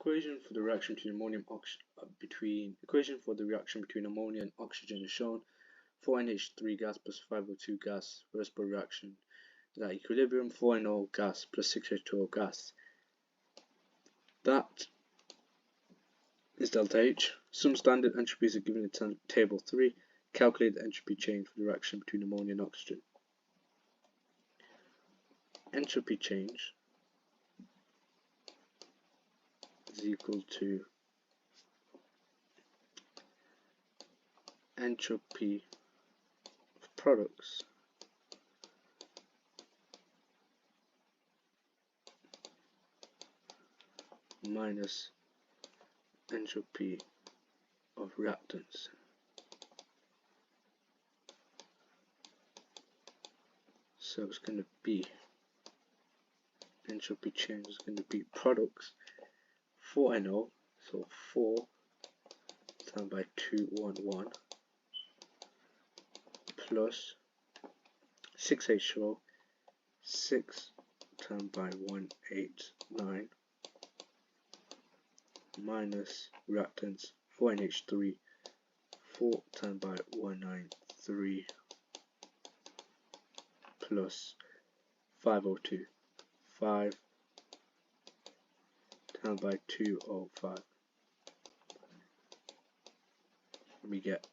Equation for the reaction between ammonia and oxygen is shown. 4NH3 gas plus 5O2 gas reversible reaction is at equilibrium. 4NO gas plus 6H2O gas. That is delta H. Some standard entropies are given in table 3. Calculate the entropy change for the reaction between ammonia and oxygen. Entropy change is equal to entropy of products minus entropy of reactants. So it's going to be entropy change is going to be products 4NO, so 4 times by 211 plus 6H2O, 6 times by 189 minus reactants 4NH3, 4 times by 193 plus 5O2, 5 times by 205. We get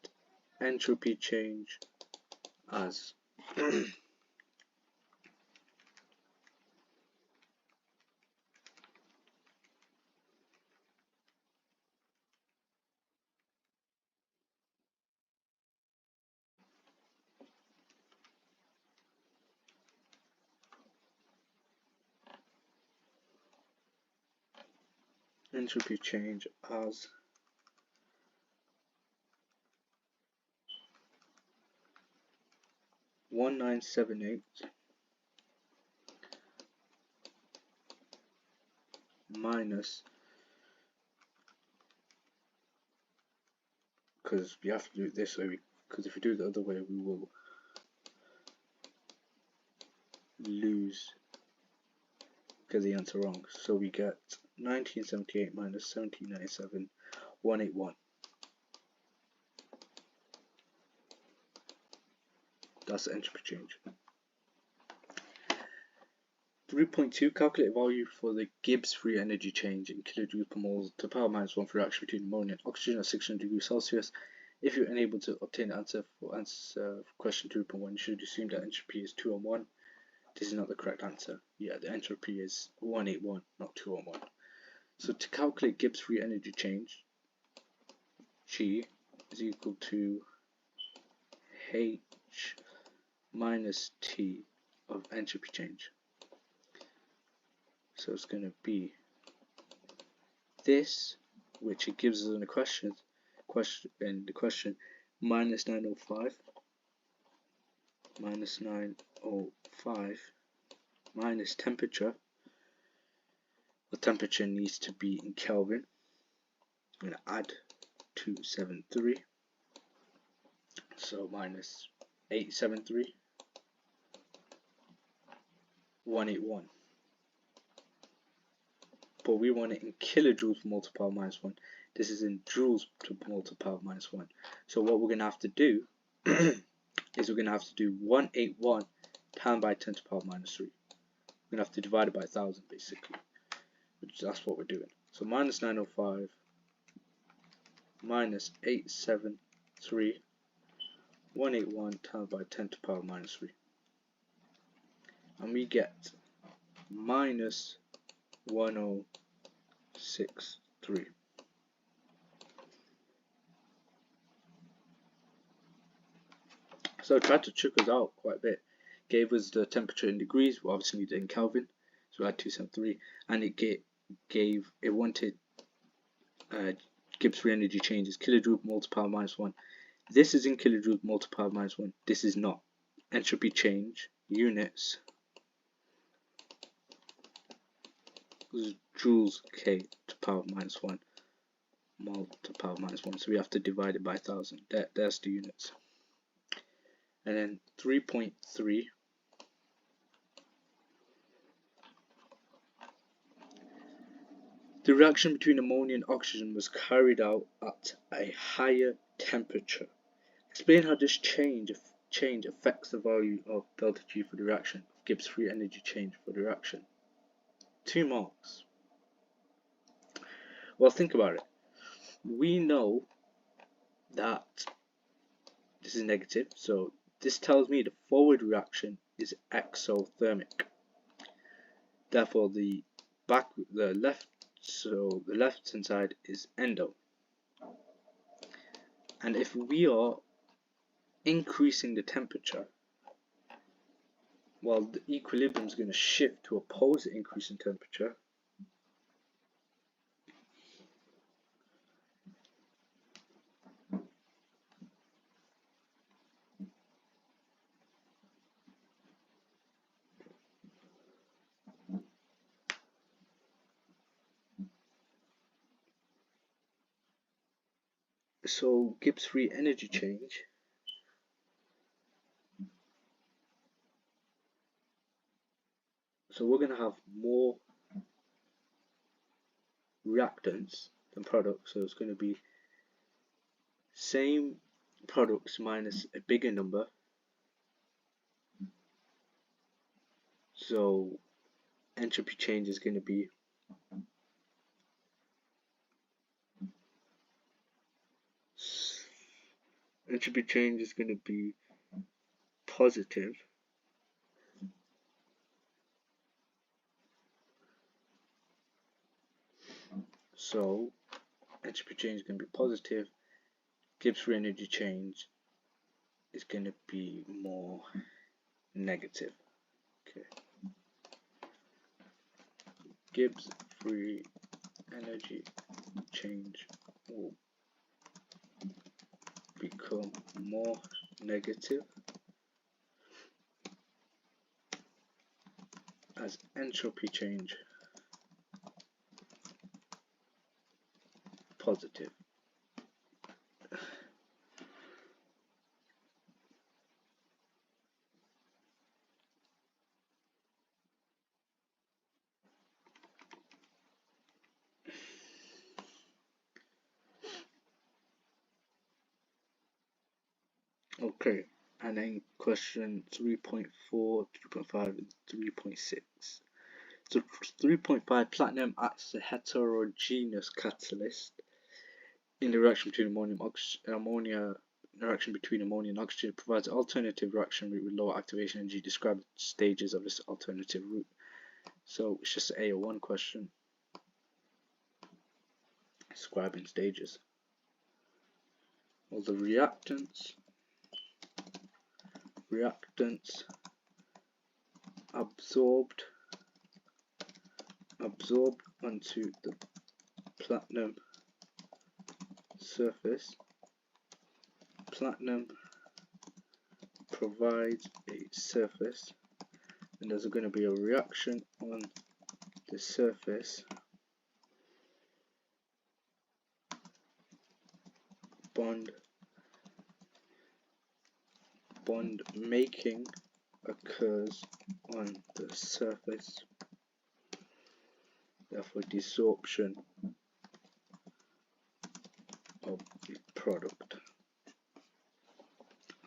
entropy change as entropy change as 1978 minus, because we have to do it this way, because if we do it the other way we will lose, get the answer wrong. So we get 1978 minus 1797, 181. That's the entropy change. 3.2 calculate value for the Gibbs free energy change in kilojoules per mole to power minus 1 for reaction between ammonia and oxygen at 600 degrees Celsius. If you're unable to obtain the answer for question 2.1, you should assume that entropy is 201. This is not the correct answer. Yeah, the entropy is 181, not 201. So to calculate Gibbs free energy change, G is equal to H minus T of entropy change. So it's going to be this, which it gives us in the question, minus 905 minus temperature. The temperature needs to be in Kelvin. I'm going to add 273, so minus 873, 181. But we want it in kilojoules per mole to power minus 1. This is in joules per mole to power minus 1. So what we're going to have to do is we're going to have to do 181 times by 10 to the power minus 3. We're going to have to divide it by 1000 basically. That's what we're doing. So minus 905 minus 873, 181 times by 10 to the power minus 3. And we get minus 1063. So it tried to trick us out quite a bit. Gave us the temperature in degrees, we obviously need it in Kelvin, so we had 273, and it wanted Gibbs free energy changes, kilojoule per mole to power minus 1. This is in kilojoule per mole to power minus 1. This is not. Entropy change units is joules K to power minus 1, mole to power minus 1. So we have to divide it by 1000. There's the units. And then 3.3 The reaction between ammonia and oxygen was carried out at a higher temperature. Explain how this change affects the value of delta G for the reaction of Gibbs free energy change for the reaction. 2 marks. Well, think about it. We know that this is negative, so this tells me the forward reaction is exothermic. Therefore, the left hand side is endo. And if we are increasing the temperature, well, the equilibrium is going to shift to oppose the increase in temperature. So Gibbs free energy change so we're going to have more reactants than products, so it's going to be same products minus a bigger number, so entropy change is going to be positive. So entropy change is going to be positive. Gibbs free energy change is going to be more negative. Okay. Gibbs free energy change will become more negative as entropy change positive. Okay, and then question 3.4, 3.5, and 3.6. So 3.5, platinum acts as a heterogeneous catalyst in the reaction between ammonia and oxygen. Provides an alternative reaction route with lower activation energy. Describe the stages of this alternative route. So it's just an A01 question. Describing stages. Well, the reactants absorbed onto the platinum surface. Platinum provides a surface, and there's going to be a reaction on the surface. Bond making occurs on the surface, therefore desorption of the product.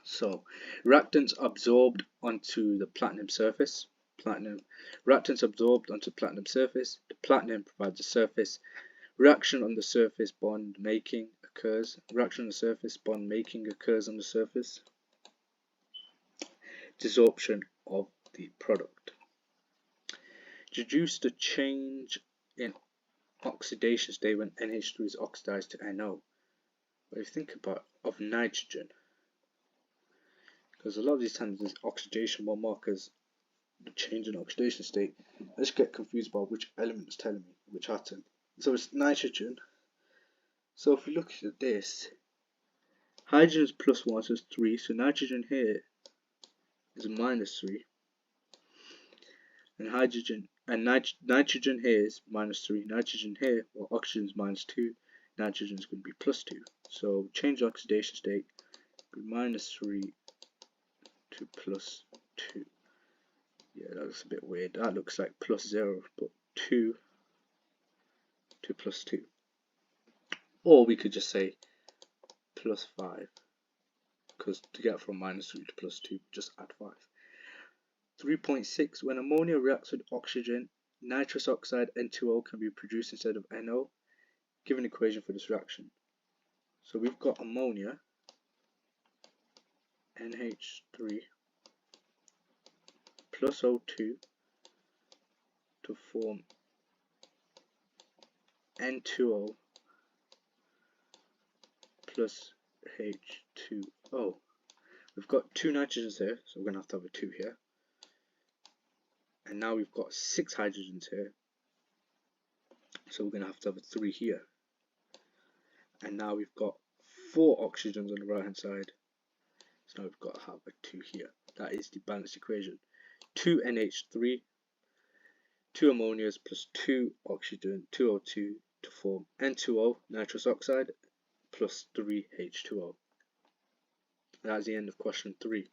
So reactants absorbed onto the platinum surface. Reactants absorbed onto platinum surface. The platinum provides a surface. Reaction on the surface, bond making occurs. Reaction on the surface, bond making occurs on the surface. Desorption of the product. Deduce the change in oxidation state when NH3 is oxidized to NO. What do you think of nitrogen? Because a lot of these times there's oxidation will mark as the change in oxidation state. I just get confused about which element is telling me, which atom. So it's nitrogen. So if we look at this, hydrogen is +1, so it's 3. So nitrogen here is -3. And nitrogen here is -3. Nitrogen here, well, oxygen is -2. Nitrogen is going to be +2. So change oxidation state, be -3 to +2. Yeah, that looks a bit weird. That looks like +0, but 2 to +2. Or we could just say +5, because to get from -3 to +2, just add 5. 3.6. When ammonia reacts with oxygen, nitrous oxide N2O can be produced instead of NO. Give an equation for this reaction. So we've got ammonia, NH3 plus O2 to form N2O plus H2O. We've got 2 nitrogens here, so we're going to have a 2 here. And now we've got 6 hydrogens here, so we're going to have a 3 here. And now we've got 4 oxygens on the right hand side, so now we've got to have a 2 here. That is the balanced equation. 2 NH3, 2 ammonias plus 2 oxygen, 2 O2 to form N2O, nitrous oxide, plus 3 H2O. That's the end of question 3.